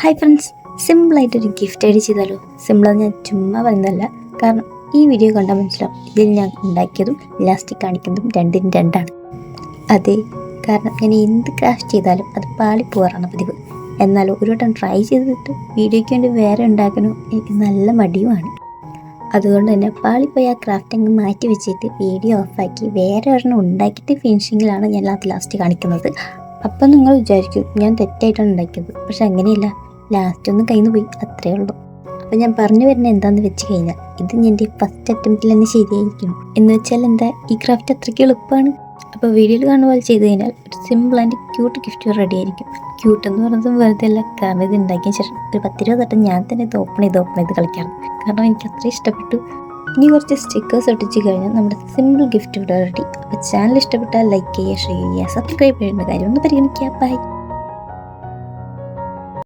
Hi friends, സിമ്പിളായിട്ടൊരു gift idea ചെയ്താലോ? സിമ്പിളെന്ന് ഞാൻ ചുമ്മാ പറയുന്നതല്ല, കാരണം ഈ വീഡിയോ കണ്ടാൽ മനസ്സിലാവും ഇതിൽ ഞാൻ ഉണ്ടാക്കിയതും ലാസ്റ്റ് കാണിക്കുന്നതും രണ്ടിനും രണ്ടാണ്. അതെ, കാരണം ഞാൻ എന്ത് ക്രാഫ്റ്റ് ചെയ്താലും അത് പാളിപ്പോവാറാണ് പതിവ്. എന്നാലും ഒരു വട്ടം ട്രൈ ചെയ്തിട്ട് വീഡിയോയ്ക്ക് വേണ്ടി വേറെ ഉണ്ടാക്കാനോ എനിക്ക് നല്ല മടിയുമാണ്. അതുകൊണ്ട് തന്നെ പാളിപ്പോയി ആ ക്രാഫ്റ്റ് അങ്ങ് മാറ്റി വെച്ചിട്ട് വീഡിയോ ഓഫാക്കി വേറെ ഒരെണ്ണം ഉണ്ടാക്കിയിട്ട് ഫിനിഷിങ്ങിലാണ് ഞാൻ ലാസ്റ്റ് കാണിക്കുന്നത്. അപ്പം നിങ്ങൾ വിചാരിക്കും ഞാൻ തെറ്റായിട്ടാണ് ഉണ്ടാക്കിയത്, പക്ഷെ അങ്ങനെയല്ല. ലാസ്റ്റ് ഒന്ന് കയ്യിൽ നിന്ന് പോയി, അത്രേ ഉള്ളൂ. അപ്പം ഞാൻ പറഞ്ഞു വരുന്നത് എന്താണെന്ന് വെച്ച് കഴിഞ്ഞാൽ, ഇത് എൻ്റെ ഫസ്റ്റ് അറ്റംപ്റ്റിൽ തന്നെ ശരിയായിരിക്കും. എന്ന് വെച്ചാൽ എന്താ, ഈ ക്രാഫ്റ്റ് അത്രയ്ക്ക് എളുപ്പമാണ്. അപ്പോൾ വീഡിയോയിൽ കാണുന്ന പോലെ ചെയ്ത് കഴിഞ്ഞാൽ ഒരു simple and cute gift ready ആയിരിക്കും. ക്യൂട്ട് എന്ന് പറയുന്നത് വെറുതെ അല്ല, കാരണം ഇത് ഉണ്ടാക്കിയ ശേഷം ഒരു 10-20 തട്ടം ഞാൻ തന്നെ ഇത് ഓപ്പൺ ചെയ്ത് കളിക്കാറ്. കാരണം എനിക്ക് അത്ര ഇഷ്ടപ്പെട്ടു. ഇനി കുറച്ച് സ്റ്റിക്കേഴ്സ് ഒട്ടിച്ച് കഴിഞ്ഞാൽ നമ്മുടെ സിമ്പിൾ ഗിഫ്റ്റ് ഇവിടെ റെഡി. അപ്പോൾ ചാനൽ ഇഷ്ടപ്പെട്ടാൽ ലൈക്ക് ചെയ്യുക, ഷെയർ ചെയ്യുക, സബ്സ്ക്രൈബ് ചെയ്യേണ്ട കാര്യം ഒന്ന് പരിഗണിക്കുക. ബൈ.